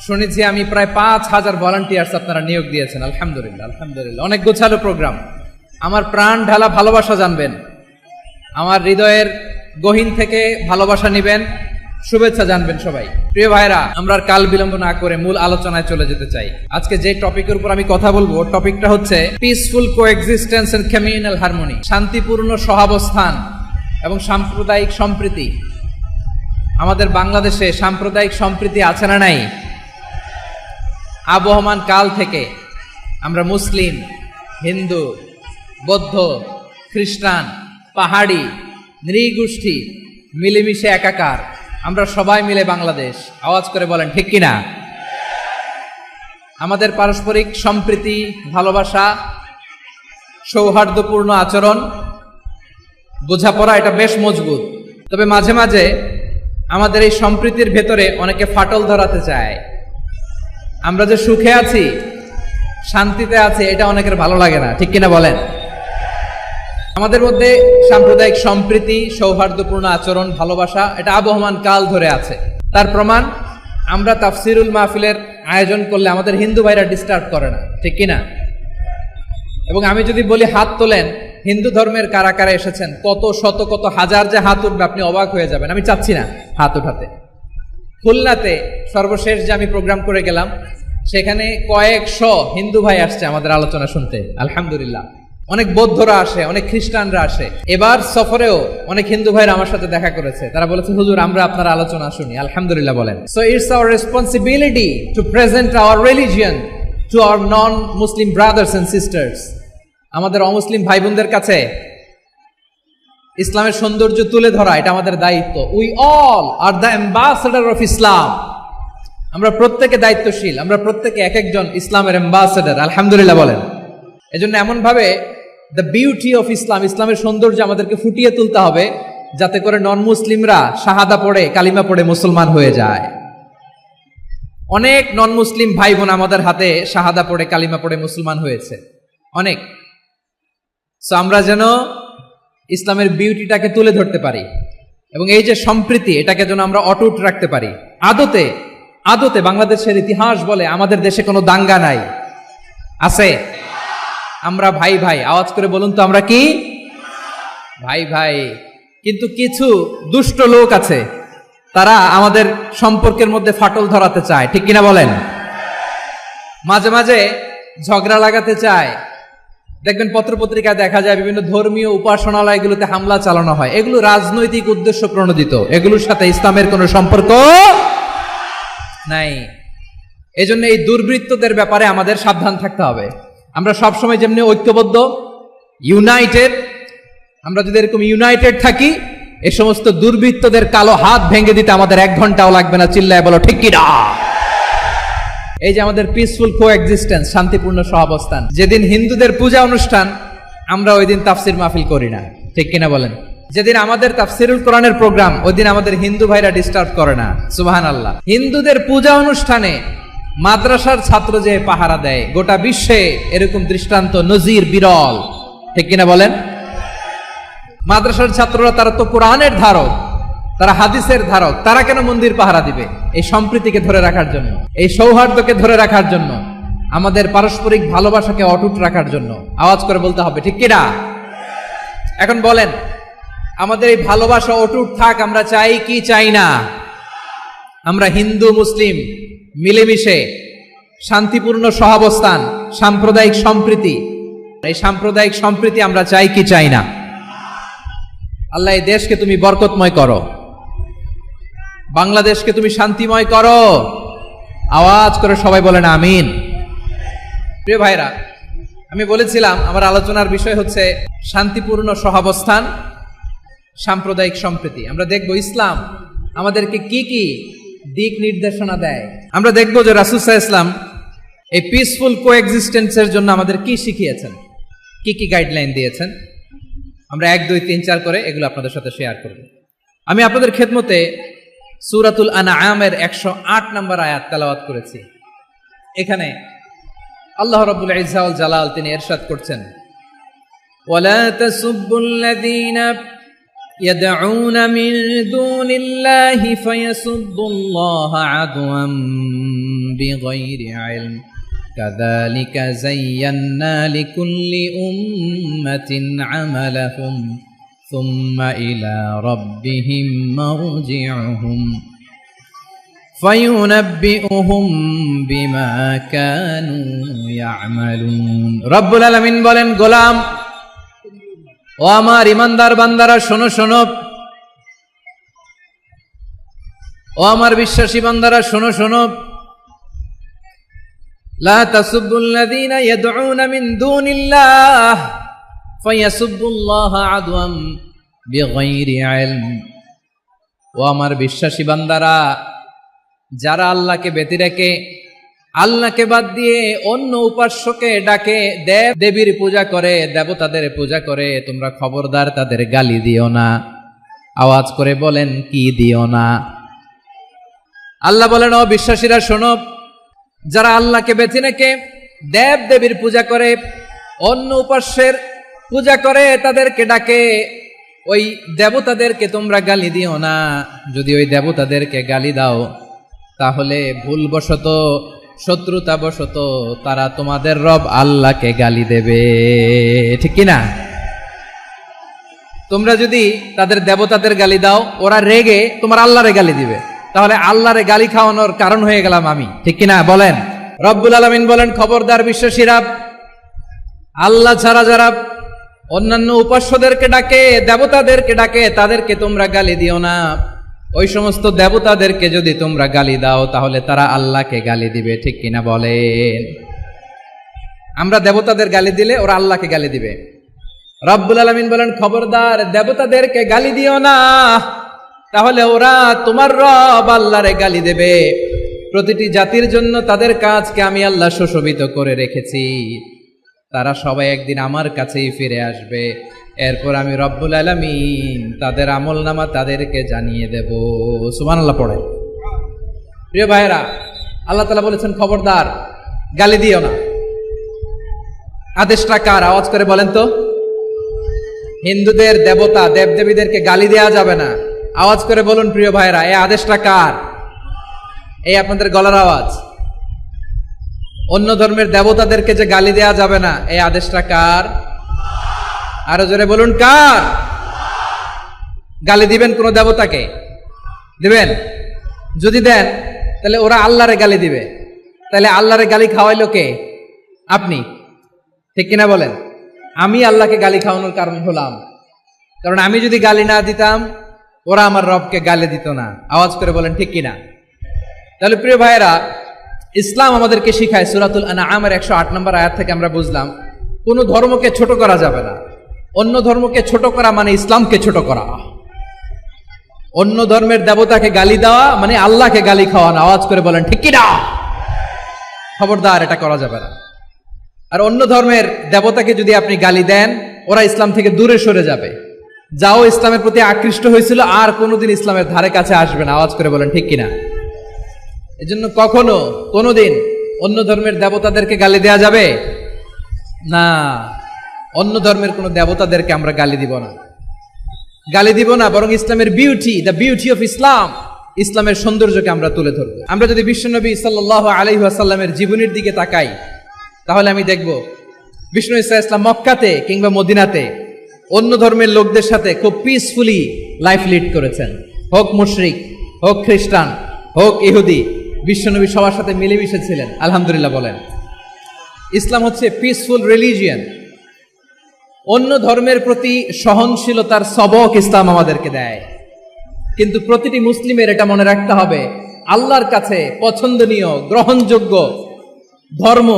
শুনেছি আমি প্রায় 5,000 ভলান্টিয়ার্স আপনারা নিয়োগ দিয়েছেন। আলহামদুলিল্লাহ, আলহামদুলিল্লাহ। অনেক গোছালো প্রোগ্রাম। আমার প্রাণ ঢালা ভালোবাসা জানবেন, আমার হৃদয়ের গহীন থেকে ভালোবাসা নিবেন, শুভেচ্ছা জানবেন সবাই। প্রিয় ভাইরা, আমরা আর কাল বিলম্ব না করে মূল আলোচনায় চলে যেতে চাই। আজকে যে টপিকের উপর আমি কথা বলবো, টপিকটা হচ্ছে peaceful coexistence and communal harmony, শান্তিপূর্ণ সহাবস্থান এবং সাম্প্রদায়িক সম্প্রীতি। আমাদের বাংলাদেশে সাম্প্রদায়িক সম্প্রীতি আছে না নাই? আবহমান কাল থেকে আমরা মুসলিম, হিন্দু, বৌদ্ধ, খ্রিস্টান, পাহাড়ি, নৃগোষ্ঠী মিলেমিশে একাকার, আমরা সবাই মিলে বাংলাদেশ। আওয়াজ করে বলেন ঠিক কিনা? আমাদের পারস্পরিক সম্প্রীতি, ভালোবাসা, সৌহার্দ্যপূর্ণ আচরণ, বোঝাপড়া এটা বেশ মজবুত। তবে মাঝে মাঝে আমাদের এই সম্প্রীতির ভেতরে অনেকে ফাটল ধরাতে চায়। আমরা যে সুখে আছি, শান্তিতে আছি, এটা অনেকের ভালো লাগে না, ঠিক কিনা বলেন? আমাদের মধ্যে সাম্প্রদায়িক সম্প্রীতি, সৌহার্দ্যপূর্ণ আচরণ, ভালোবাসা এটা আবহমান কাল ধরে আছে। তার প্রমাণ, আমরা তাফসিরুল মাহফিলের আয়োজন করলে আমাদের হিন্দু ভাইরা ডিস্টার্ব করে না, ঠিক কিনা? এবং আমি যদি বলি হাত তোলেন, হিন্দু ধর্মের কারা কারা এসেছেন, কত শত কত হাজার যে হাত উঠবে, আপনি অবাক হয়ে যাবেন। আমি চাচ্ছি না হাত উঠাতে। খুলনাতে সর্বশেষ যে আমি প্রোগ্রাম করে গেলাম, সেখানে কয়েকশো হিন্দু ভাই আসছে আমাদের আলোচনা শুনতে। আলহামদুলিল্লাহ। অনেক বৌদ্ধরা আসে, অনেক খ্রিস্টানরা আসে। এবার সফরেও অনেক হিন্দু ভাইরা আমার সাথে দেখা করেছে। তারা বলেছে, হুজুর আমরা আপনার আলোচনা শুনি। আলহামদুলিল্লাহ বলেন। So it's our responsibility to present our religion to our non Muslim brothers and sisters. আমাদের অমুসলিম ভাই বোনদের কাছে ইসলামের সৌন্দর্য তুলে ধরা এটা আমাদের দায়িত্ব। We all are the ambassador of Islam. আমরা প্রত্যেকে দায়িত্বশীল, আমরা প্রত্যেকে এক একজন ইসলামের অ্যাম্বাসেডর। আলহামদুলিল্লাহ বলেন। এজন্য এমন ভাবে দ্য বিউটি অফ ইসলাম, ইসলামের সৌন্দর্য আমাদেরকে ফুটিয়ে তুলতে হবে, যাতে করে নন মুসলিমরা শাহাদা পড়ে, কালিমা পড়ে মুসলমান হয়ে যায়। অনেক নন মুসলিম ভাই বোন আমাদের হাতে শাহাদা পড়ে, কালিমা পড়ে মুসলমান হয়েছে, অনেক। সো আমরা যেন ইসলামের বিউটিটাকে তুলে ধরতে পারি এবং এই যে সম্প্রীতি, এটাকে যেন আমরা অটুট রাখতে পারি। আদতে আদতে বাংলাদেশের ইতিহাস বলে আমাদের দেশে কোনো দাঙ্গা নাই, আছে? আমরা ভাই ভাই। আওয়াজ করে বলুন তো, আমরা কি ভাই ভাই? কিন্তু কিছু দুষ্ট লোক আছে, তারা আমাদের সম্পর্কের মধ্যে ফাটল ধরাতে চায়, ঠিক কিনা বলেন? মাঝে মাঝে ঝগড়া লাগাতে চায়। দেখবেন পত্রপত্রিকায় দেখা যায় বিভিন্ন ধর্মীয় উপাসনালয়গুলোতে হামলা চালানো হয়। এগুলো রাজনৈতিক উদ্দেশ্য প্রণোদিত, এগুলোর সাথে ইসলামের কোনো সম্পর্ক নাই। এজন্য এই দুর্বৃত্তদের ব্যাপারে আমাদের সাবধান থাকতে হবে। আমরা সবসময় যেমনি ঐক্যবদ্ধ, ইউনাইটেড, আমরা যদি এরকম ইউনাইটেড থাকি, এই সমস্ত দুর্বৃত্তদের কালো হাত ভেঙে দিতে আমাদের 1 ঘন্টাও লাগবে না। চিল্লায় বলো ঠিক কিনা? এই যে আমাদের পিসফুল কোএক্সিস্টেন্স, শান্তিপূর্ণ সহাবস্থান। যেদিন হিন্দুদের পূজা অনুষ্ঠান, আমরা ওই দিন তাফসির মাহফিল করি না, ঠিক কিনা বলেন? যেদিন আমাদের তাফসিরুল কোরআনের প্রোগ্রাম, ওই দিন আমাদের হিন্দু ভাইরা ডিস্টার্ব করে না। সুবহানাল্লাহ। হিন্দুদের পূজা অনুষ্ঠানে মাদ্রাসার ছাত্র যে পাহারা দেয়, গোটা বিশ্বে এরকম দৃষ্টান্ত নজির বিরল, ঠিক কিনা বলেন? মাদ্রাসার ছাত্ররা, তারা তো কোরআনের ধারক, তারা হাদিসের ধারক, তারা কেন মন্দির পাহারা দিবে? এই সম্প্রীতিকে ধরে রাখার জন্য, এই সৌহার্দ্যকে ধরে রাখার জন্য, আমাদের পারস্পরিক ভালোবাসাকে অটুট রাখার জন্য। আওয়াজ করে বলতে হবে ঠিক কিনা? এখন বলেন, আমাদের এই ভালোবাসা অটুট থাক, আমরা চাই কি চাই না? আমরা হিন্দু মুসলিম মিলেমিশে শান্তিপূর্ণ সহাবস্থান, সাম্প্রদায়িক সম্প্রীতি, এই সাম্প্রদায়িক সম্প্রীতি আমরা চাই কি চাই না? আল্লাহ এই দেশকে তুমি বরকতময় করো, বাংলাদেশকে তুমি শান্তিময় করো। আওয়াজ করে সবাই বলেন আমিন। প্রিয় ভাইরা, আমি বলেছিলাম আমার আলোচনার বিষয় হচ্ছে শান্তিপূর্ণ সহাবস্থান, সাম্প্রদায়িক সম্প্রীতি। আমরা দেখব ইসলাম আমাদেরকে কি কি দিক নির্দেশনা দেয়। আমরা দেখব যে রাসূল সাল্লাল্লাহু আলাইহি ওয়াসাল্লাম এই পিসফুল কোএক্সিস্টেন্সের জন্য আমাদের কি শিখিয়েছেন, কি কি গাইডলাইন দিয়েছেন। আমরা 1, 2, 3, 4 করে এগুলো আপনাদের সাথে শেয়ার করব। আমি আপনাদের খেদমতে সূরাতুল আনআমের 108 নম্বর আয়াত তেলাওয়াত করেছি। এখানে আল্লাহ রাব্বুল ইজ্জা ওয়াল জালাল তিনি ইরশাদ করছেন, ওয়ালা তাসুব্বুল্লাযীনা يدعون من دون الله فيسبوا الله عدوا بغير علم كذلك زينا لكل أمة عملهم ثم إلى ربهم مرجعهم فينبئهم بما كانوا يعملون رب العالمين বলেন গোলাম ও আমার ইমানদার বান্দারা শোনো শোনো ও আমার বিশ্বাসী বান্দারা শোনো শোনো লা তাসুবুল্লাযীনা ইয়াদউনা মিন দুনিল্লাহ ফায়াসুবুল্লাহা আদওয়াম বিগাইরি ইলম ও আমার বিশ্বাসী বান্দারা যারা আল্লাহকে ব্যতি রেখে আল্লাহকে বাদ দিয়ে অন্য উপাস্যকে ডাকে দেব দেবীর পূজা করে দেবতাদের পূজা করে তোমরা খবরদার তাদের গালি দিও না আওয়াজ করে বলেন কি দিও না আল্লাহ বলেন ও বিশ্বাসীরা শোনো যারা আল্লাহকে বেছে রেখে দেব দেবীর পূজা করে অন্য উপাস্যের পূজা করে তাদেরকে ডাকে ওই দেবতাদেরকে তোমরা গালি দিও না যদি ওই দেবতাদেরকে গালি দাও তাহলে ভুলবশত শত্রুতাবশত তারা তোমাদের রব আল্লাহকে গালি দেবে ঠিক কি না তোমরা যদি তাদের দেবতাদের গালি দাও ওরা রেগে তোমার আল্লাহরে গালি দিবে তাহলে আল্লাহরে গালি খাওয়ানোর কারণ হয়ে গেলাম আমি ঠিক কি না বলেন রব্বুল আলামিন বলেন খবরদার বিশ্বাসীরা আল্লাহ ছাড়া যারা অন্যান্য উপাস্যদেরকে ডাকে দেবতাদেরকে ডাকে তাদেরকে তোমরা গালি দিও না ওই সমস্ত দেবতাদেরকে যদি তোমরা গালি দাও তাহলে তারা আল্লাহকে গালি দিবে ঠিক কিনা বলেন আমরা দেবতাদের গালি দিলে ওরা আল্লাহকে গালি দিবে রব্বুল আলামিন বলেন খবরদার দেবতাদেরকে গালি দিও না তাহলে ওরা তোমার রব আল্লাহরে গালি দেবে প্রতিটি জাতির জন্য তাদের কাজকে আমি আল্লাহ সুশোভিত করে রেখেছি তারা সবাই একদিন আমার কাছেই ফিরে আসবে এরপর আমি রব্বুল আলামিন তাদের আমলনামা তাদেরকে জানিয়ে দেব সুবহানাল্লাহ পড়ে প্রিয় ভাইরা আল্লাহ তাআলা বলেছেন খবরদার গালি দিও না আদেশটা কার আওয়াজ করে বলেন তো হিন্দুদের দেবতা দেবদেবীদেরকে গালি দেওয়া যাবে না আওয়াজ করে বলুন প্রিয় ভাইরা এই আদেশটা কার এই আপনাদের গলার আওয়াজ অন্য ধর্মের দেবতাদেরকে যে গালি দেওয়া যাবে না এই আদেশটা কার আরো জোরে বলুন কার গালি দিবেন কোন দেবতাকে দিবেন যদি দেন তাহলে ওরা আল্লাহরে গালি দিবে তাহলে আল্লাহরে গালি খাওয়াইলো কে আপনি ঠিক কিনা বলেন আমি আল্লাহকে গালি খাওয়ানোর কারণ হলাম কারণ আমি যদি গালি না দিতাম ওরা আমার রবকে গালি দিত না আওয়াজ করে বলেন ঠিক কিনা তাহলে প্রিয় ভাইরা ইসলাম আমাদেরকে শিখায় সূরাতুল আনআমের 108 নম্বর আয়াত থেকে আমরা বুঝলাম কোন ধর্মকে ছোট করা যাবে না অন্য ধর্মকে ছোট করা মানে ইসলামকে ছোট করা অন্য ধর্মের দেবতাকে গালি দেওয়া মানে আল্লাহকে গালি খাওয়ানো আওয়াজ করে বলেন ঠিক কি না খবরদার এটা করা যাবে না আর অন্য ধর্মের দেবতাকে যদি আপনি গালি দেন ওরা ইসলাম থেকে দূরে সরে যাবে যাও ইসলামের প্রতি আকৃষ্ট হয়েছিল আর কোনোদিন ইসলামের ধারে কাছে আসবে না আওয়াজ করে বলেন ঠিক কিনা এজন্য কখনো কোনোদিন অন্য ধর্মের দেবতাদেরকে গালি দেয়া যাবে না অন্য ধর্মের কোন দেবতাদেরকে আমরা গালি দিব না বরং ইসলামের beauty the beauty of Islam ইসলামের সৌন্দর্যকে আমরা তুলে ধরবো আমরা যদি বিশ্বনবী সাল্লাল্লাহু আলাইহি ওয়াসাল্লামের জীবনের দিকে তাকাই তাহলে আমি দেখব বিষ্ণু ঈসা ইসলাম মক্কাতে কিংবা মদিনাতে অন্য ধর্মের লোকদের সাথে খুব পিসফুলি লাইফ লিড করেছেন হোক মুশরিক হোক খ্রিস্টান হোক ইহুদি বিশ্বনবী সবার সাথে মিলেমিশে ছিলেন আলহামদুলিল্লাহ বলেন ইসলাম হচ্ছে পিসফুল রিলিজিয়ন অন্য ধর্মের প্রতি সহনশীলতার সবক ইসলাম আমাদেরকে দেয় কিন্তু প্রতিটি মুসলিমের এটা মনে রাখতে হবে আল্লাহর কাছে পছন্দনীয় গ্রহণযোগ্য ধর্ম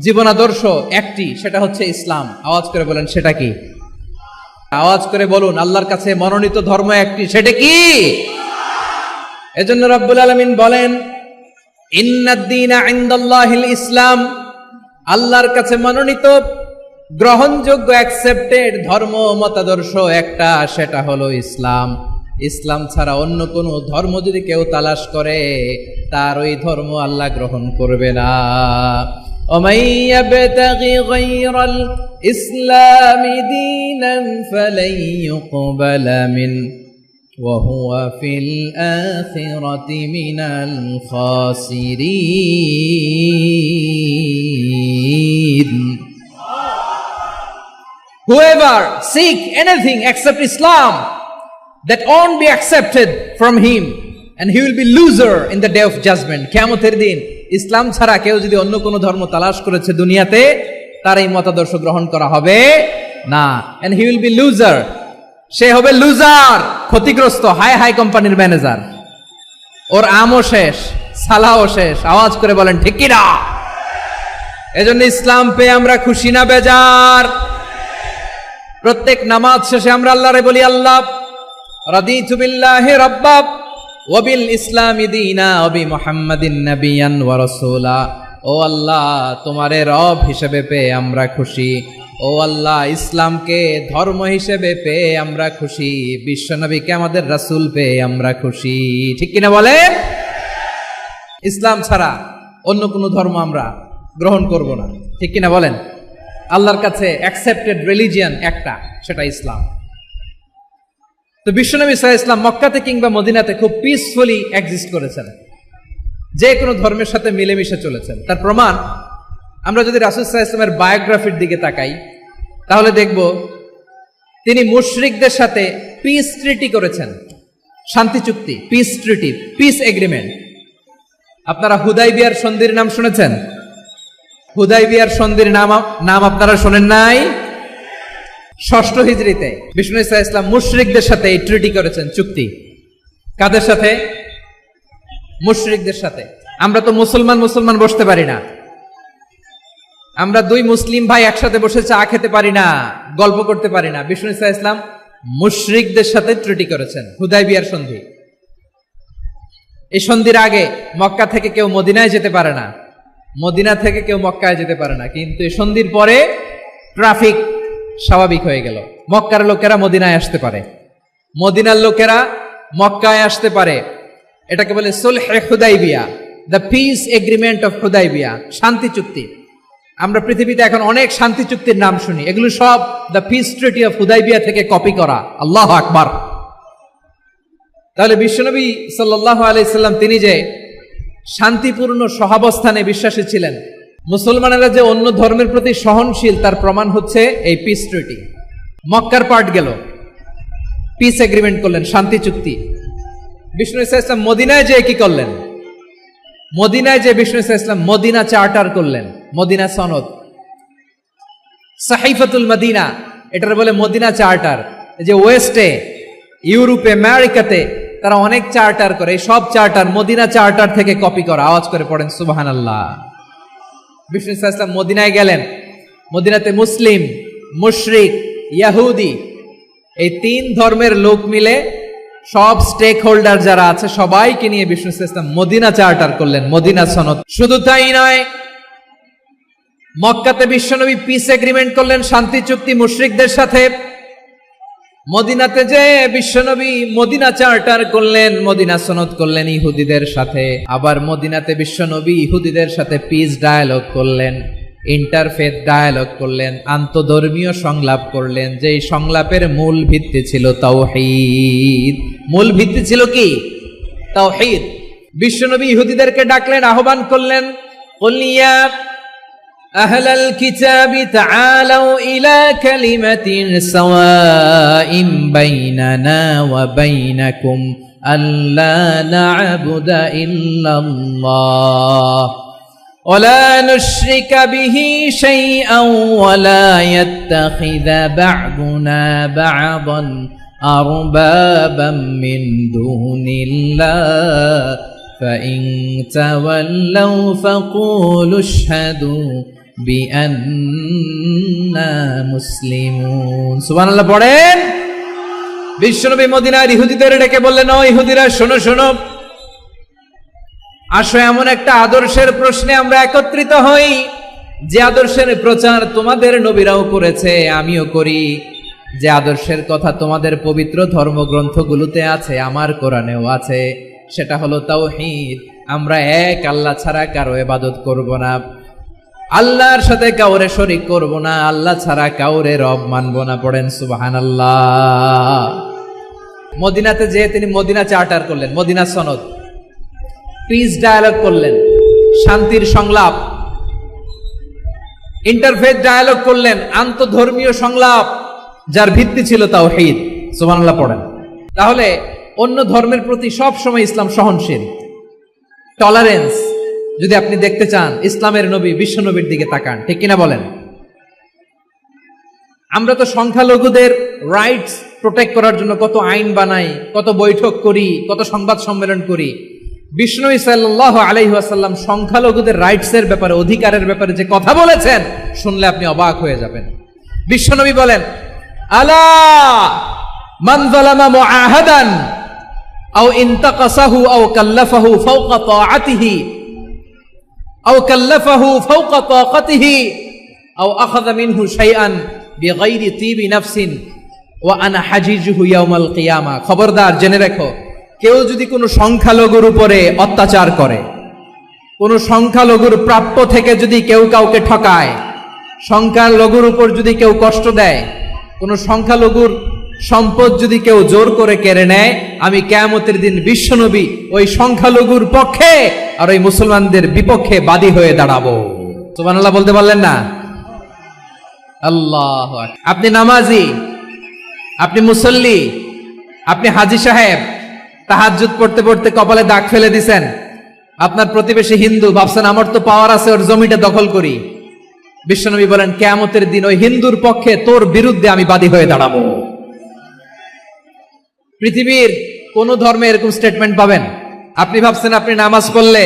জীবনাদর্শ একটি সেটা হচ্ছে ইসলাম আওয়াজ করে বলেন সেটা কি আওয়াজ করে বলুন আল্লাহর কাছে মনোনীত ধর্ম একটি সেটা কি এজন্য রব্বুল আলামিন বলেন ইন্নাদ-দীনা ইনদাল্লাহিল ইসলাম আল্লাহর কাছে মনোনীত গ্রহণযোগ্য অ্যাকসেপ্টেড ধর্ম মতাদর্শ একটা সেটা হলো ইসলাম ইসলাম ছাড়া অন্য কোনো ধর্ম যদি কেউ তালাশ করে তার ওই ধর্ম আল্লাহ গ্রহণ করবে না ومن يبتغي غير الإسلام دينا فلن يقبل منه وهو في الآخرة من الخاسرين. Whoever seek anything except Islam, that won't be accepted from him, and he will be loser in the day of judgment. কিয়ামতের দিন ইসলাম ছাড়া কেউ যদি অন্য কোনো ধর্ম তালাশ করেছে দুনিয়াতে, তার এই মতাদর্শ গ্রহণ করা হবে না, and he will be loser. সে হবে লুজার, ক্ষতিগ্রস্ত, হাই হাই কোম্পানির ম্যানেজার। ওর আমও শেষ, সালাও শেষ। আওয়াজ করে বলেন ঠিক কি না? এজন্য ইসলাম পেয়ে আমরা খুশি না বেজার? প্রত্যেক নামাজ শেষে আমরা আল্লাহরে বলি, আল্লাহ রাদিতু বিল্লাহি রাব্বা ওয়া বিল ইসলামি দীনা ওয়া বি মুহাম্মাদিন নাবিয়ান ওয়া রাসূলা। ও আল্লাহ, তোমারে রব হিসেবে পেয়ে আমরা খুশি। ও আল্লাহ, ইসলামকে ধর্ম হিসেবে পেয়ে আমরা খুশি। বিশ্বনবীকে আমাদের রাসূল পেয়ে আমরা খুশি। ঠিক কিনা বলে? ইসলাম ছাড়া অন্য কোনো ধর্ম আমরা গ্রহণ করব না। ঠিক কিনা বলেন? আল্লাহর কাছে অ্যাকসেপ্টেড রিলিজিয়ান একটা, সেটা ইসলাম। তো বিশ্বনবী সাল্লাল্লাহু আলাইহি ওয়াসাল্লাম মক্কাতে কিংবা মদিনাতে খুব পিসফুলি এক্সিস্ট করেছেন, যে কোনো ধর্মের সাথে মিলেমিশে চলেছেন। তার প্রমাণ আমরা যদি রাসূল সাল্লাল্লাহু আলাইহি ওয়াসাল্লামের বায়োগ্রাফির দিকে তাকাই, তাহলে দেখব তিনি মুশরিকদের সাথে পিস ট্রিটি করেছেন, শান্তি চুক্তি, পিস ট্রিটি, পিস এগ্রিমেন্ট। আপনারা হুদাইবিয়ার সন্ধির নাম শুনেছেন? হুদাইবিয়ার সন্ধির নাম আপনারা শোনেন নাই? 6ষ্ঠ হিজরিতে বিষ্ণু ঈসা ইসলাম মুশরিকদের সাথে এই ট্রিটি করেছেন, চুক্তি। কাদের সাথে? মুশরিকদের সাথে। আমরা তো মুসলমান বসতে পারি না। আমরা দুই মুসলিম ভাই একসাথে বসে চা খেতে পারি না, গল্প করতে পারি না। বিষ্ণু ঈসা ইসলাম মুশরিকদের সাথে ট্রিটি করেছেন, হুদাইবিয়ার সন্ধি। এই সন্ধির আগে মক্কা থেকে কেউ মদিনায় যেতে পারে না, মদিনা থেকে কেউ মক্কায় যেতে পারে না। কিন্তু এই সন্ধির পরে ট্রাফিক স্বাভাবিক হয়ে গেল। মক্কার লোকেরা মদিনায় আসতে পারে, মদিনার লোকেরা মক্কায় আসতে পারে। এটাকে বলে সুলহে Hudaybiyyah, the peace agreement of Hudaybiyyah, শান্তি চুক্তি। আমরা পৃথিবীতে এখন অনেক শান্তি চুক্তির নাম শুনি, এগুলো সব the piece treaty of Hudaibiya থেকে কপি করা। আল্লাহু আকবার। তাহলে বিশ্বনবী সাল্লাল্লাহু আলাইহি সাল্লাম তিনি যে শান্তিপূর্ণ সহাবস্থানে বিশ্বাসী ছিলেন, মুসলমানেরা যে অন্য ধর্মের প্রতি সহনশীল, তার প্রমাণ হচ্ছে এই পিস ট্রিটি। মক্কার পার্ট গেল, পিস এগ্রিমেন্ট করলেন, শান্তি চুক্তি। বিষ্ণু ঈসা ইসলাম মদিনায় যে কি করলেন? মদিনায় যে বিষ্ণু ঈসা ইসলাম মদিনা চার্টার করলেন, মদিনা সনদ, সাহিফাতুল মদিনা, এটার বলে মদিনা চার্টার। যে ওয়েস্টে, ইউরোপে, আমেরিকাতে তারা অনেক চার্টার করে, এই সব চার্টার মদিনা চার্টার থেকে কপি করা। আওয়াজ করে পড়েন সুবহানাল্লাহ। বিষ্ণু ঈসা ইসলাম মদিনায় গেলেন, মদিনাতে মুসলিম, মুশরিক, ইয়াহুদি, এই 3 ধর্মের লোক মিলে সব স্টেক হোল্ডার যারা আছে সবাইকে নিয়ে বিষ্ণু ঈসা ইসলাম মদিনা চার্টার করলেন, মদিনা সনদ। শুধু তাই নয়, মক্কাতে বিশ্বনবী পিস এগ্রিমেন্ট করলেন, শান্তি চুক্তি মুশরিকদের সাথে। মদিনাতে যে বিশ্বনবী মদিনা চার্টার করলেন, মদিনা সনদ করলেন ইহুদিদের সাথে। আবার মদিনাতে বিশ্বনবী ইহুদিদের সাথে পিস ডায়ালগ করলেন, ইন্টারফেথ ডায়ালগ করলেন, আন্তধর্মীয় সংলাপ করলেন। যেই সংলাপের মূল ভিত্তি ছিল তাওহীদ। মূল ভিত্তি ছিল কি? তাওহীদ। বিশ্বনবী ইহুদিদেরকে ডাকলেন, আহ্বান করলেন, কুল ইয়া আহলাল কিতাবি তাআলাউ ইলা কালিমাতিন সাওয়াইন বাইনানা ওয়া বাইনাকুম আল্লা না'বুদা ইল্লাল্লাহ ولا نشرك به شيئا ولا يتخذ بعضنا بعضا أربابا من دون الله فإن تولوا فقولوا اشهدوا بأننا مسلمون سبحان الله পড়েন। বিশ্বনবী মদিনার ইহুদিদের ডেকে বললেন, ও ইহুদিরা শোনো শোনো, আসো এমন একটা আদর্শের প্রশ্নে আমরা একত্রিত হই, যে আদর্শের প্রচার তোমাদের নবীরাও করেছে, আমিও করি। যে আদর্শের কথা তোমাদের পবিত্র ধর্মগ্রন্থগুলোতে আছে, আমার কোরআনেও আছে, সেটা হলো তাওহীদ। আমরা এক আল্লাহ ছাড়া কারো ইবাদত করব না, আল্লাহর সাথে কাউরে শরীক করব না, আল্লাহ ছাড়া কাউরে রব মানব না। পড়েন সুবহানাল্লাহ। মদিনাতে যেয়ে তিনি মদিনা চার্টার করলেন, মদিনা সনদ, পিস ডায়ালগ করলেন, শান্তির সংলাপ, ইন্টারফেথ ডায়ালগ করলেন, আন্তধর্মীয় সংলাপ যার ভিত্তি ছিল তাওহীদ। সুবহানাল্লাহ পড়েন। তাহলে অন্য ধর্মের প্রতি সব সময় ইসলাম সহনশীল, টলারেন্স। যদি আপনি দেখতে চান ইসলামের নবী বিশ্ব নবীর দিকে তাকান, ঠিক কিনা বলেন? আমরা তো সংখ্যালঘুদের রাইটস প্রোটেক্ট করার জন্য কত আইন বানাই, কত বৈঠক করি, কত সংবাদ সম্মেলন করি। বিষ্ণু সাল্লাল্লাহু আলাইহি ওয়াসাল্লাম সংখ্যালঘুদের রাইটসের ব্যাপারে, অধিকারের ব্যাপারে যে কথা বলেছেন, শুনলে আপনি অবাক হয়ে যাবেন। বিশ্বনবী বলেন, আলা মান যালামা মুআহাদান আও ইনতাকাসাহু আও কাল্লাফাহু ফাওকা তাআতিহি আও কাল্লাফাহু ফাওকা তাকাতিহি আও আখাযা মিনহু শাইআন বিগাইরি তিবি নাফসিন ওয়া আনা হাজিজুহু ইয়াউমাল কিয়ামা। খবরদার, জেনে রেখো, কেউ যদি কোনো সংখ্যালঘুর উপরে অত্যাচার করে, কোনো সংখ্যালঘুর প্রাপ্য থেকে যদি কেউ কাউকে ঠকায়, সংখ্যালঘুর উপর যদি কেউ কষ্ট দেয়, কোনো সংখ্যালঘুর সম্পদ যদি কেউ জোর করে কেড়ে নেয়, আমি কিয়ামতের দিন বিশ্বনবী ওই সংখ্যালঘুর পক্ষে আর ওই মুসলমানদের বিপক্ষে বাদী হয়ে দাঁড়াবো। সুবহানাল্লাহ বলতে পারলেন না? আল্লাহ। আপনি নামাজি, আপনি মুসল্লি, আপনি হাজী সাহেব, তাহাজ্জুদ পড়তে পড়তে কপালে দাগ ফেলে দিছেন, আপনার প্রতিবেশী হিন্দু, ভাবছেন আমার তো পাওয়ার আছে, ওর জমিটা দখল করি। বিশ্বনবী বলেন, কিয়ামতের দিন ওই হিন্দুর পক্ষে তোর বিরুদ্ধে আমি বাদী হয়ে দাঁড়াবো। পৃথিবীর কোন ধর্মে এরকম স্টেটমেন্ট পাবেন? আপনি ভাবছেন আপনি নামাজ পড়লে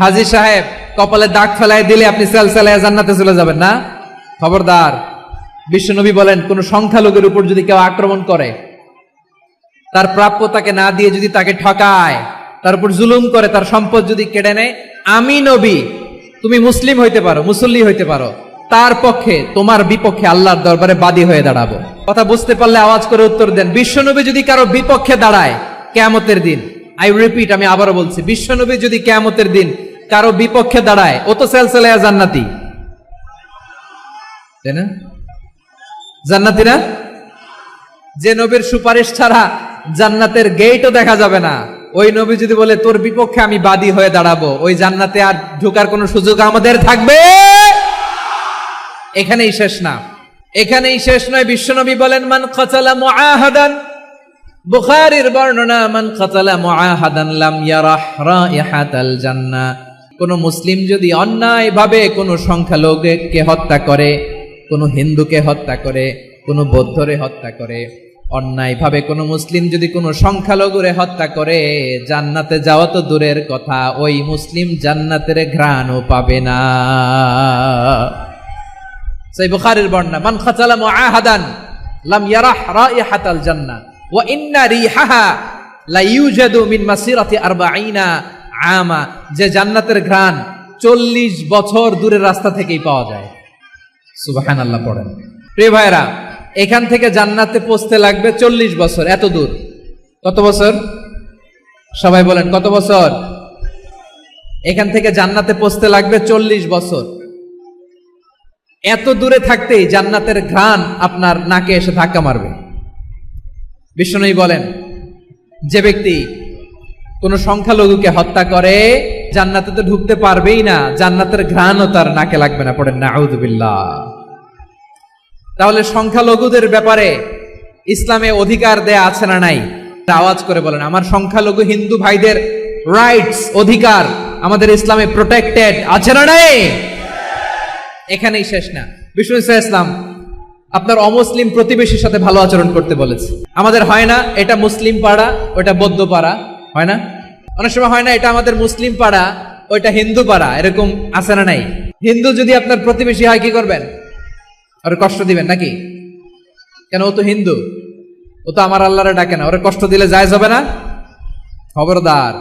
হাজী সাহেব কপালে দাগ ফেলাই দিলে আপনি সেলসেলায় জান্নাতে চলে যাবেন না? খবরদার। বিশ্বনবী বলেন, কোন সংখ্যালঘুর উপর যদি কেউ আক্রমণ করে, তার প্রাপ্য তাকে না দিয়ে যদি তাকে ঠকায়, তার উপর জুলুম করে, তার সম্পদ যদি কেড়ে নেয়, আমি নবী, তুমি মুসলিম হইতে পারো, মুসল্লি হইতে পারো, তার পক্ষে তোমার বিপক্ষে আল্লাহর দরবারে বাদী হয়ে দাঁড়াবো। কথা বুঝতে পারলে আওয়াজ করে উত্তর দেন। বিশ্বনবী যদি কারো বিপক্ষে দাঁড়ায় কিয়ামতের দিন, আই রিপিট, আমি আবারও বলছি, বিশ্বনবী যদি কিয়ামতের দিন কারো বিপক্ষে দাঁড়ায়, ও তো সেলসেলায়া জান্নাতি, তাই না? জান্নাতি না? যে নবীর সুপারিশ ছাড়া জান্নাতের গেটও দেখা যাবে না, ওই নবী যদি বলে তোর বিপক্ষে আমি বাদী হয়ে দাঁড়াবো, ওই জান্নাতে আর ঢোকার কোনো সুযোগ আমাদের থাকবে? এখানেই শেষ না, এখানেই শেষ নয়। বিশ্বনবী বলেন, মান কাতালা মুআহাদান, বুখারীর বর্ণনা, মান কাতালা মুআহাদান লাম ইয়ারাহ রাইহাতাল জান্নাহ। কোন মুসলিম যদি অন্যায়ভাবে কোন সংখ্যালঘুকে হত্যা করে, কোন হিন্দুকে হত্যা করে, কোন বৌদ্ধরে হত্যা করে, অন্যায়ভাবে কোন মুসলিম যদি কোন সংখ্যালঘুরে হত্যা করে, জান্নাতে যাওয়া তো দূরের কথা, ওই মুসলিম জান্নাতের ঘ্রাণও পাবে না। সেই বুখারীর বর্ণনা, মান কাতালা মুআহাদান লাম ইয়ারাহ রাইহাতাল জান্নাহ ওয়া ইন্না রিহাহা লা ইউজাদু মিন মাসিরাতি 40 আমা। যে জান্নাতের ঘ্রাণ 40 বছর দূরের রাস্তা থেকেই পাওয়া যায়। সুবহানাল্লাহ পড়েন। প্রিয় ভাইরা, এখান থেকে জান্নাতে পৌঁছতে লাগবে 40 বছর। এত দূর। কত বছর? সবাই বলেন কত বছর? এখান থেকে জান্নাতে পৌঁছতে লাগবে 40 বছর। এত দূরে থাকতেই জান্নাতের ঘ্রাণ আপনার নাকে এসে ধাক্কা মারবে। বিষ্ণুই বলেন, যে ব্যক্তি কোন সংখ্যালঘুকে হত্যা করে জান্নাতে তো ঢুকতে পারবেই না, জান্নাতের ঘ্রাণও তার নাকে লাগবে না। পড়েন নাউযুবিল্লাহ। তাহলে সংখ্যালঘুদের ব্যাপারে ইসলামে অধিকার দেয়া আছে না নাই? আওয়াজ করে বলেন, আমার সংখ্যালঘু হিন্দু ভাইদের রাইটস, অধিকার আমাদের ইসলামে প্রোটেক্টেড আছে না নাই? এখানেই শেষ না। বিষ্ণু ইসলাম আপনার অমুসলিম প্রতিবেশীর সাথে ভালো আচরণ করতে বলেছে। আমাদের হয় না এটা মুসলিম পাড়া, ওটা বৌদ্ধ পাড়া, হয় না? অনেক সময় হয় না এটা আমাদের মুসলিম পাড়া, ওইটা হিন্দু পাড়া, এরকম আছে না নাই? হিন্দু যদি আপনার প্রতিবেশী হয় কি করবেন? আর কষ্ট দিবেন নাকি? কেন? ও তো হিন্দু, ও তো আমার আল্লাহরে ডাকে না, ওরে কষ্ট দিলে জায়েজ হবে না? খবরদার।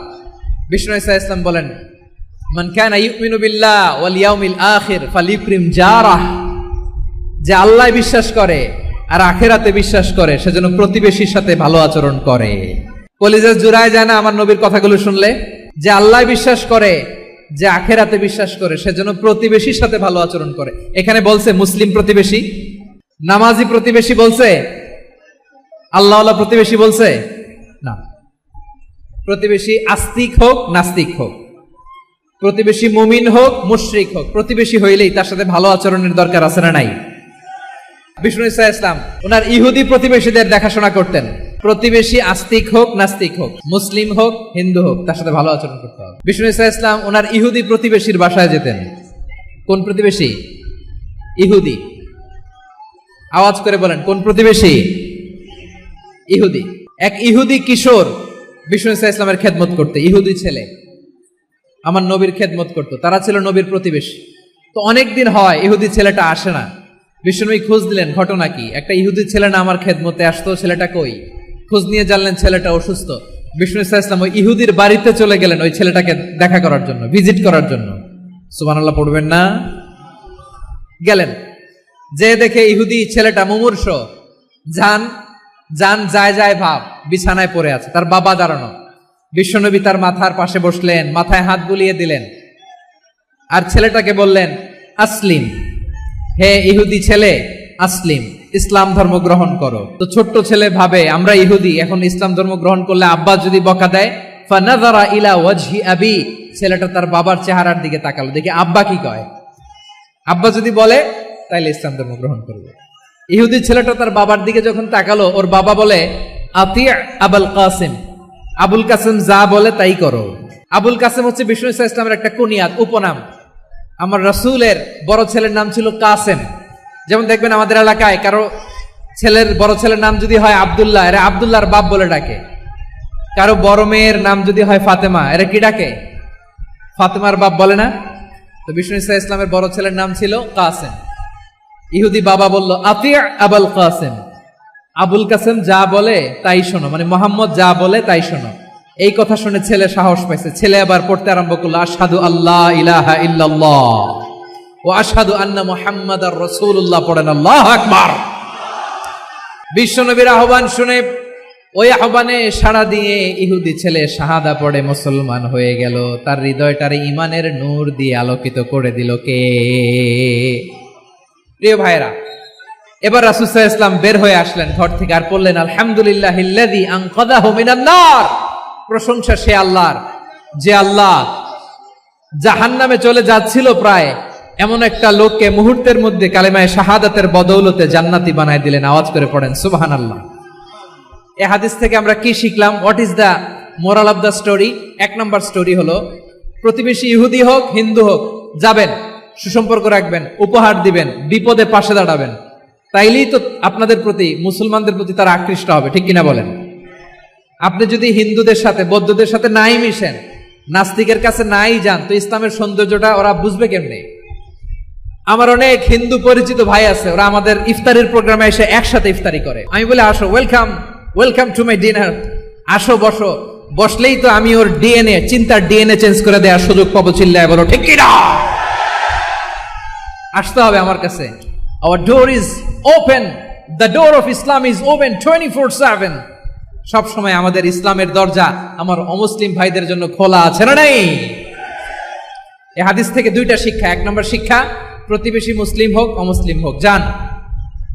বিষ্ণু ইসলাম বলেন, মান কানা ইউমিনু বিল্লাহ ওয়াল ইয়াউমিল আখির ফালিউকরিম জারাহ। যে আল্লাহ বিশ্বাস করে আর আখিরাতে বিশ্বাস করে, সেজন্য প্রতিবেশীর সাথে ভালো আচরণ করে। কলিজা জুড়ায় যায় না আমার নবীর কথাগুলো শুনলে? যে আল্লাহ বিশ্বাস করে, যে আখিরাতে বিশ্বাস করে, সেজন্য প্রতিবেশীর সাথে ভালো আচরণ করে। এখানে বলছে মুসলিম প্রতিবেশী, নামাজি প্রতিবেশী বলছে, আল্লাহওয়ালা প্রতিবেশী বলছে। প্রতিবেশী আস্তিক হোক নাস্তিক হোক, প্রতিবেশী মুমিন হোক মুশরিক হোক, প্রতিবেশী হইলেই তার সাথে ভালো আচরণের দরকার আছে না নাই? বিষ্ণু ইসা ইসলাম ওনার ইহুদি প্রতিবেশীদের দেখাশোনা করতেন। প্রতিবেশী আস্তিক হোক নাস্তিক হোক, মুসলিম হোক হিন্দু হোক, তার সাথে ভালো আচরণ করতে হবে। বিষ্ণু ইসা ইসলাম ওনার ইহুদি প্রতিবেশীর বাসায় যেতেন। কোন প্রতিবেশী? ইহুদি। আওয়াজ করে বলেন, কোন প্রতিবেশী? ইহুদি। এক ইহুদি কিশোর বিষ্ণু ইসা ইসলামের খেদমত করতে, ইহুদি ছেলে আমার নবীর খেদমত করতো, তারা ছিল নবীর প্রতিবেশী। তো অনেকদিন হয় ইহুদি ছেলেটা আসে না। বিষ্ণুনবী খোঁজ দিলেন, ঘটনা কি? একটা ইহুদি ছেলে না আমার খেদমতে আসতো, ছেলেটা কই? খোঁজ নিয়ে জানলেন ছেলেটা অসুস্থ। বিষ্ণু ইসা ইসলাম ওই ইহুদির বাড়িতে চলে গেলেন ওই ছেলেটাকে দেখা করার জন্য, ভিজিট করার জন্য। সুবহানাল্লাহ পড়বেন না? গেলেন, যে দেখে ইহুদি ছেলেটা মুমূর্ষ, জান জান যায় যায় ভাব, বিছানায় পড়ে আছে, তার বাবা দাঁড়ানো। বিশ্বনবী তার মাথার পাশে বসলেন, মাথায় হাত বুলিয়ে দিলেন, আর ছেলেটাকে বললেন, আসলিম, হে ইহুদি ছেলে, আসলিম, ইসলাম ধর্ম গ্রহণ করো। তো ছোট্ট ছেলে ভাবে আমরা ইহুদি, এখন ইসলাম ধর্ম গ্রহণ করলে আব্বা যদি বকা দেয়, ফানাযারা ইলা ওয়াজহি আবি, ছেলেটা তার বাবার চেহারার দিকে তাকালো, দেখি আব্বা কি কয়। আব্বা যদি বলে তাইলে ইসলাম ধর্ম গ্রহণ করবে। ইহুদি ছেলেটা তার বাবার দিকে যখন তাকালো, ওর বাবা বলে, আতি আবুল কাসিম, আবুল কাসিম যা বলে তাই করো। আবুল কাসিম হচ্ছে বিষ্ণু ইসা ইসলামের একটা কুনিয়াত, উপনাম। আমার রাসূলের বড় ছেলের নাম ছিল কাসেম। যেমন দেখবেন আমাদের এলাকায় কারো ছেলের বড় ছেলের নাম যদি হয় আব্দুল্লাহ, এরা আব্দুল্লাহর বাপ বলে ডাকে। কারো বড় মেয়ের নাম যদি হয় ফাতেমা, এরা কি ডাকে? ফাতেমার বাপ বলে না? তো বিষ্ণু ইসা ইসলামের বড় ছেলের নাম ছিল কাসেম। ইহুদি বাবা বলল, আতি আবুল কাসেম, আবুল কাসেম যা বলে তাই শোনো, মানে মোহাম্মদ যা বলে তাই শোনো। এই কথা শুনে ছেলে সাহস পাইছে, ছেলে আবার পড়তে আরম্ভ করলো, আশহাদু আল্লাহ ইলাহা ইল্লাল্লাহ ওয়া আশহাদু আন্না মুহাম্মাদার রাসূলুল্লাহ, পড়েন আল্লাহু আকবার। বিশ্বনবীর আহ্বান শুনে ওই আহ্বানে সাড়া দিয়ে ইহুদি ছেলে শাহাদা পড়ে মুসলমান হয়ে গেল। তার হৃদয়টারে ঈমানের নূর দিয়ে আলোকিত করে দিল কে? প্রিয় ভাইরা, এবার রাসূল সাল্লাল্লাহু আলাইহি ওয়াসাল্লাম বের হয়ে আসলেন ঘর থেকে, আর বললেন, আলহামদুলিল্লাহিল্লাযী আনকাযাহু মিনান নার, প্রশংসা সে আল্লাহর যে আল্লাহ জাহান্নামে চলে যাচ্ছিল প্রায় এমন একটা লোককে মুহূর্তের মধ্যে কালেমায়ে শাহাদাতের বদৌলতে জান্নাতি বানায় দিলেন। আওয়াজ করে পড়েন সুবহানাল্লাহ। এই হাদিস থেকে আমরা কি শিখলাম? What is the moral of the story? এক নম্বর স্টোরি হলো, প্রতিবেশী ইহুদি হোক হিন্দু হোক, যাবেন, সুসম্পর্ক রাখবেন, উপহার দিবেন, বিপদে পাশে দাঁড়াবেন, তাইলেই তো আপনাদের প্রতি, মুসলমানদের প্রতি তারা আকৃষ্ট হবে, ঠিক কিনা বলেন? আপনি যদি হিন্দুদের সাথে বৌদ্ধদের সাথে নাই মিশেন, নাস্তিকের কাছে নাই যান, তো ইসলামের সৌন্দর্যটা ওরা বুঝবে কেমনে? আমার অনেক হিন্দু পরিচিত ভাই আছে, ওরা আমাদের ইফতারের প্রোগ্রামে এসে একসাথে ইফতারি করে। আমি বলি, আসো, welcome, welcome to my dinner, আসো বসো। বসলেই তো আমি ওর ডিএনএ, চিন্তার ডিএনএ চেঞ্জ করে দেওয়ার সুযোগ পাবো। চিল্লায় বলো ঠিক কিনা? আসতে হবে আমার কাছে। Our door is open, the door of Islam is open 24/7. সব সময় আমাদের ইসলামের দরজা আমার অমুসলিম ভাইদের জন্য খোলা আছে না নাই? এই হাদিস থেকে দুইটা শিক্ষা। এক নম্বর শিক্ষা, প্রতিবেশী মুসলিম হোক অমুসলিম হোক, যান,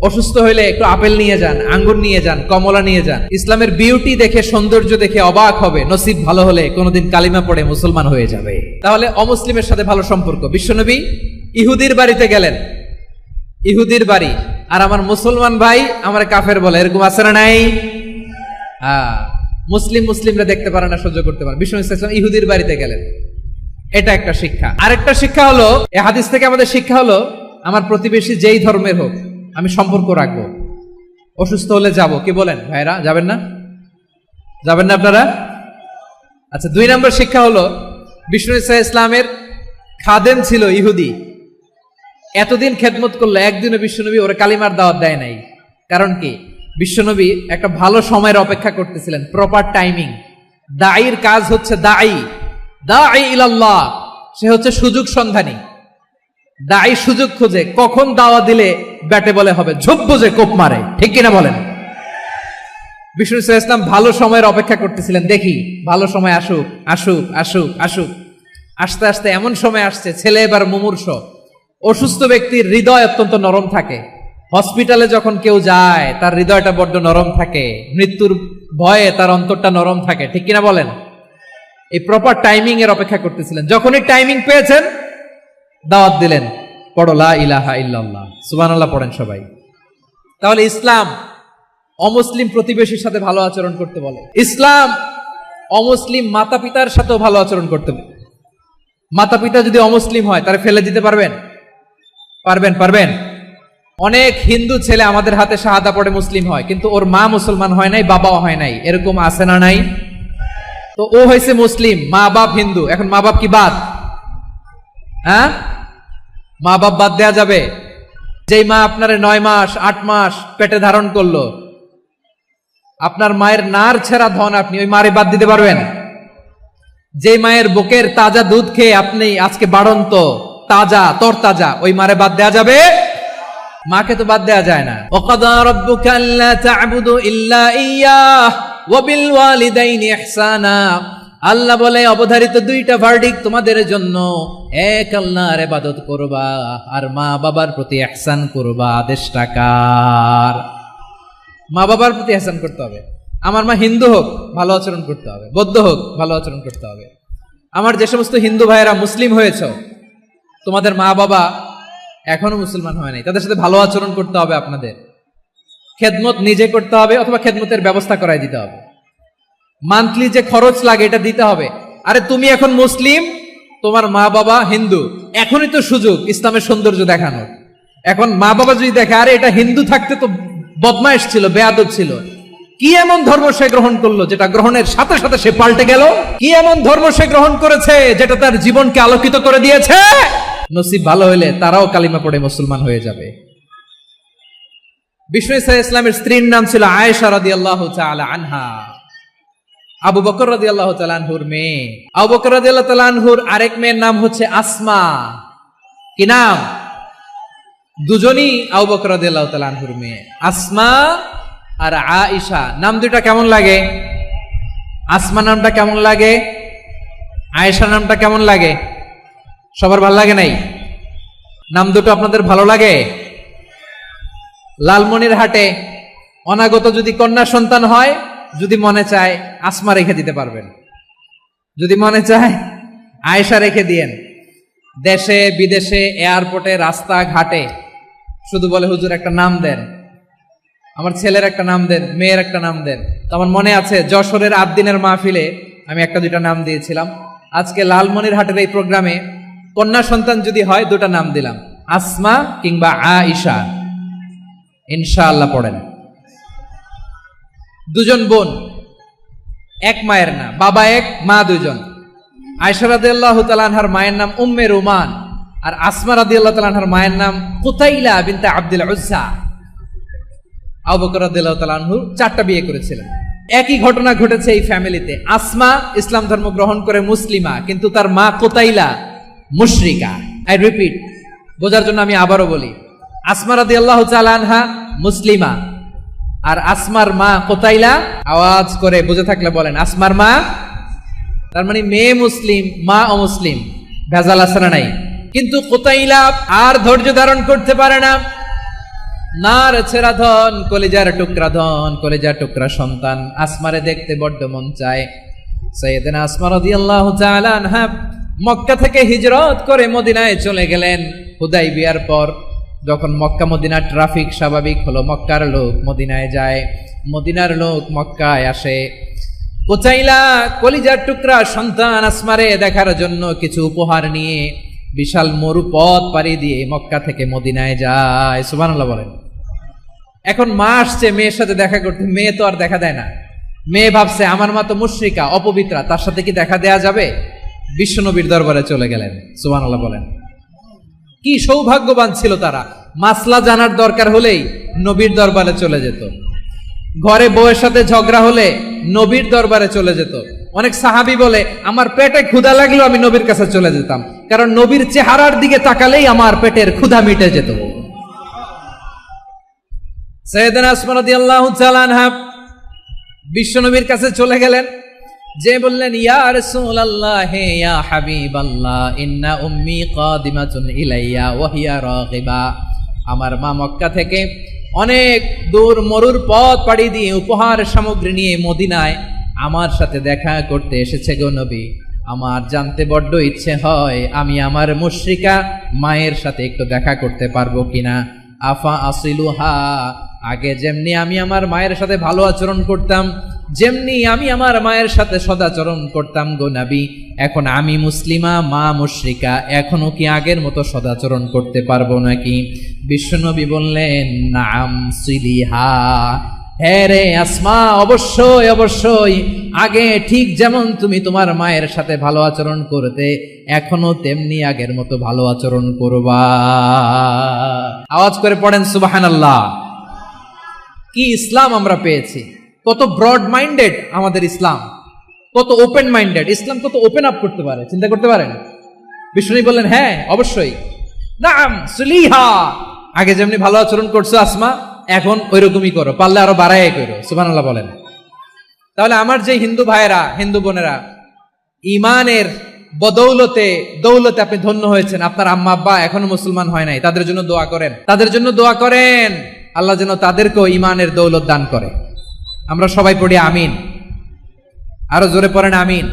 অসুস্থ হইলে একটু আপেল নিয়ে যান, আঙ্গুর নিয়ে যান, কমলা নিয়ে যান। ইসলামের বিউটি দেখে, সৌন্দর্য দেখে অবাক হবে, নসিব ভালো হলে কোনোদিন কালিমা পড়ে মুসলমান হয়ে যাবে। তাহলে অমুসলিমের সাথে ভালো সম্পর্ক। বিশ্বনবী ইহুদির বাড়িতে গেলেন, ইহুদির বাড়ি, আর আমার মুসলমান ভাই আমার কাফের বলে, এরকম আছে না নাই? মুসলিমরা দেখতে পারে না, সহ্য করতে পারে। বিষ্ণু ইসলাম ইহুদির বাড়িতে গেলেন, এটা একটা শিক্ষা। আরেকটা শিক্ষা হলো, এই হাদিস থেকে আমাদের শিক্ষা হলো, আমার প্রতিবেশী যেই ধর্মের হোক আমি সম্পর্ক রাখবো। অসুস্থ হলে যাব, কি বলেন ভাইরা? যাবেন না? যাবেন না আপনারা? আচ্ছা, 2 নম্বর শিক্ষা হলো, বিষ্ণু ইসলামের খাদেম ছিল ইহুদি, এতদিন খেদমত করলো, একদিনও বিশ্বনবী ওরা কালিমার দাওয়াত দেয় নাই। কারণ কি? বিশ্বনবী একটা ভালো সময়ের অপেক্ষা করতেছিলেন, প্রপার টাইমিং। দাঈর কাজ হচ্ছে দাঈ ইলাল্লাহ, সে হচ্ছে সুযোগ সন্ধানী। দাঈ সুযোগ খোঁজে, কখন দাওয়া দিলে ব্যাটে বলে হবে, ঝোপ বুঝে কোপ মারে, ঠিক কিনা বলেন? বিষ্ণু ইসলাম ভালো সময়ের অপেক্ষা করতেছিলেন, দেখি ভালো সময় আসুক আসুক আসুক আসুক। আস্তে আস্তে এমন সময় আসছে, ছেলে এবার মুমূর্ষ। অসুস্থ ব্যক্তির হৃদয় অত্যন্ত নরম থাকে। হসপিটালে যখন কেউ যায় তার হৃদয়টা বড্ড নরম থাকে, মৃত্যুর ভয়ে তার অন্তরটা নরম থাকে, ঠিক কিনা বলেন? এই প্রপার টাইমিং এর অপেক্ষা করতেছিলেন। যখনই টাইমিং পেয়েছেন দাওয়াত দিলেন, পড়ো লা ইলাহা ইল্লাল্লাহ, সুবহানাল্লাহ পড়েন সবাই। তাহলে ইসলাম অমুসলিম প্রতিবেশীর সাথে ভালো আচরণ করতে বলে। ইসলাম অমুসলিম মাতা পিতার সাথেও ভালো আচরণ করতে বলে। মাতা পিতা যদি অমুসলিম হয় তাহলে ফেলে দিতে পারবেন? পারবেন? অনেক হিন্দু ছেলে আমাদের হাতে শাহাদা পড়ে মুসলিম হয়, কিন্তু ওর মা মুসলমান হয় নাই, বাবাও হয় নাই। এরকম আছে না নাই? তো ও হয়েছে মুসলিম, মা বাপ হিন্দু, এখন মা বাপ কি বাদ? হ্যাঁ, মা বাপ বাদ দেয়া যাবে? যেই মা আপনার 9 মাস 8 মাস পেটে ধারণ করলো, আপনার মায়ের নার ছেঁড়া ধন, আপনি ওই মারে বাদ দিতে পারবেন? যে মায়ের বুকের তাজা দুধ খেয়ে আপনি আজকে বাড়ন্ত তাজা তরতাজা, ওই মারে বাদ দেয়া যাবে? মাকে তো বাদ দেয়া যায় না। ওয়াকাদা রাব্বুকা আল্লা তা'বুদু ইল্লা ইয়্যাহ ওয়া বিল ওয়ালিদাইনি ইহসানা। আল্লাহ বলে অবধারিত 2টা ভার্ডিক্ট তোমাদের জন্য, এক আল্লাহর ইবাদত করবা আর মা বাবার প্রতি ইহসান করবা। আদেশটা কার? মা বাবার প্রতি ইহসান করতে হবে। আমার মা হিন্দু হোক ভালো আচরণ করতে হবে, বৌদ্ধ হোক ভালো আচরণ করতে হবে। আমার যে সমস্ত হিন্দু ভাইয়েরা মুসলিম হয়েছ, তোমাদের মা বাবা এখনো মুসলমান হয় নাই, তাদের সাথে ভালো আচরণ করতে হবে। আপনাদের খেদমত নিজে করতে হবে অথবা খেদমতের ব্যবস্থা করাই দিতে হবে। মান্থলি যে খরচ লাগে এটা দিতে হবে। আরে তুমি এখন মুসলিম, তোমার মা বাবা হিন্দু, এখনই তো সুযোগ ইসলামের সৌন্দর্য দেখানোর। এখন মা বাবা যদি দেখে আরে এটা হিন্দু থাকতে তো বদমাইশ ছিল, বেয়াদব ছিল, কি এমন ধর্ম সে গ্রহণ করলো যেটা গ্রহণের সাথে সাথে সে পাল্টে গেল? কি এমন ধর্ম সে গ্রহণ করেছে যেটা তার জীবনকে আলোকিত করে দিয়েছে? নসিব ভালো হইলে তারাও কালিমা পড়ে মুসলমান হয়ে যাবে। বিষ্ণু ইসলামের স্ত্রীর নাম ছিল আয়েশা রাদিয়াল্লাহু তাআলা আনহা। আবু বকর রাদিয়াল্লাহু তাআলা আনহুর মেয়ে। আবু বকর রাদিয়াল্লাহু তাআলা আনহুর আরেক মেয়ের নাম হচ্ছে আসমা। কি নাম? দুজনই আবু বকর রাদিয়াল্লাহু তাআলা আনহুর মেয়ে, আসমা আর আয়েশা। নাম দুটা কেমন লাগে? আসমা নামটা কেমন লাগে? আয়েশা নামটা কেমন লাগে? সবার ভালো লাগে নাই? নাম দুটো আপনাদের ভালো লাগে? লালমনিরহাটে অনাগত যদি কন্যা সন্তান হয়, যদি মনে চায় আসমা রেখে দিতে পারবেন, যদি মনে চায় আয়েশা রেখে দিয়েন। দেশে বিদেশে এয়ারপোর্টে রাস্তাঘাটে শুধু বলে হুজুর একটা নাম দেন, আমার ছেলের একটা নাম দেন, মেয়ের একটা নাম দেন। তো আমার মনে আছে যশোরের 8 দিনের মাহফিলে আমি 1-2টা নাম দিয়েছিলাম। আজকে লালমনিরহাটের এই প্রোগ্রামে কন্যা সন্তান যদি হয় 2টা নাম দিলাম, আসমা কিংবা আয়েশা। ইনশাআল্লাহ পড়েন। দুজন বোন, এক মায়ের না, বাবা এক মা দুজন। আয়েশা রাদিয়াল্লাহু তাআলা আনহার মায়ের নাম উম্মে রুমান, আর আসমা রাদিয়াল্লাহু তাআলা আনহার মায়ের নাম কুতাইলা বিনতে আব্দুল উজ্জা। আবু বকর রাদিয়াল্লাহু তাআলা আনহু 4টা বিয়ে করেছিলেন। একই ঘটনা ঘটেছে এই ফ্যামিলিতে। আসমা ইসলাম ধর্ম গ্রহণ করে মুসলিমা, কিন্তু তার মা কুতাইলা মুশরিকা। আই রিপিট, বোঝার জন্য আমি আবারও বলি, আসমা রাদিয়াল্লাহু তাআলা আনহা মুসলিমা, আর আসমার মা কুতাইলা। আওয়াজ করে বুঝে থাকলে বলেন আসমার মা। তার মানে মেয়ে মুসলিম, মা অমুসলিম। ভেজাল আছে না নাই? কিন্তু কুতাইলা আর ধৈর্য ধারণ করতে পারে না। নার ছেঁড়া ধন, কলিজার টুকরা ধন, কলিজার টুকরা সন্তান। আসমারে দেখতে বড্ড মন চায়। সাইয়েদনা আসমা রাদিয়াল্লাহু তাআলা আনহা মক্কা থেকে হিজরত করে মদিনায় চলে গেলেন হুদাইবিয়ার পর। যখন মক্কা মদিনার ট্রাফিক স্বাভাবিক হলো, মক্কার লোক মদিনায় যায়, মদিনার লোক মক্কায় আসে। কুতাইলা কলিজার টুকরা সন্তান আসমারে দেখার জন্য কিছু উপহার নিয়ে বিশাল মরুপথ পাড়ি দিয়ে মক্কা থেকে মদিনায় যায়। সুবহানাল্লাহ বলেন। এখন মা আসছে মেয়ের সাথে দেখা করতে, মেয়ে তো আর দেখা দেয় না। মেয়ে ভাবছে আমার মা তো মুশরিকা, অপবিত্রা, তার সাথে কি দেখা দেয়া যাবে? বিশ্বনবীর দরবারে চলে গেলেন। সুবহানাল্লাহ বলেন। কি সৌভাগ্যবান ছিল তারা! মাসলা জানার দরকার হলেই নবীর দরবারে চলে যেত। ঘরে বউয়ের সাথে ঝগড়া হলে নবীর দরবারে চলে যেত। অনেক সাহাবী বলে আমার পেটে ক্ষুধা লাগলো আমি নবীর কাছে চলে যেতাম, কারণ নবীর চেহারার দিকে তাকালেই আমার পেটের ক্ষুধা মিটে যেত। সাইয়েদনা আসমা রাদিয়াল্লাহু তাআলা আনহা বিশ্বনবীর কাছে চলে গেলেন, যে বললেন ইয়া রাসূলুল্লাহ ইয়া হাবিবাল্লাহ ইন্না উম্মি কাদিমাতুন ইলাইয়া ওয়া হিয়া রাগিবা। আমার মা মক্কা থেকে অনেক দূর মরুর পথ পাড়ি দিয়ে উপহার সামগ্রী নিয়ে মদিনায় আমার সাথে দেখা করতে এসেছে গো নবী, আমার জানতে বড্ড ইচ্ছে হয় আমি আমার মুশরিকা মায়ের সাথে একটু দেখা করতে পারবো কিনা। আফা আসিলুহা, আগে যেমনি আমি আমার মায়ের সাথে ভালো আচরণ করতাম, যেমনি আমি আমার মায়ের সাথে সদাচরণ করতাম গো নবী, এখন আমি মুসলিমা, মা মুশরিকা, এখনো কি আগের মতো সদাচরণ করতে পারবো নাকি? বিশ্বনবী বললেন, নাম সিলিহা, হ্যাঁ রে আসমা, অবশ্যই অবশ্যই, আগে ঠিক যেমন তুমি তোমার মায়ের সাথে ভালো আচরণ করতে, এখনো তেমনি আগের মতো ভালো আচরণ করবা। আওয়াজ করে পড়েন সুবহানাল্লাহ। কি ইসলাম আমরা পেয়েছি! কত ব্রড মাইন্ডেড আমাদের ইসলাম, কত ওপেন মাইন্ডেড ইসলাম, কত ওপেন আপ করতে পারে, চিন্তা করতে পারেন। বিষ্ণু বললেন, হ্যাঁ অবশ্যই, নাম সুলিহা, আগে যেমনি ভালো আচরণ করছো আসমা, এখন ওইরকমই করো, পারলে আরো বাড়াই করো। সুবহানাল্লাহ বলেন। তাহলে আমার যে হিন্দু ভাইয়েরা, হিন্দু বোনেরা ইমানের বদৌলতে দৌলতে আপনি ধন্য হয়েছেন, আপনার আম্মা আব্বা এখনো মুসলমান হয় নাই, তাদের জন্য দোয়া করেন, তাদের জন্য দোয়া করেন, আল্লাহ যেন তাদেরকেও ইমানের দৌলত দান করে। আমরা সবাই পড়ি আমিন, আরো জোরে পড়েন আমিন।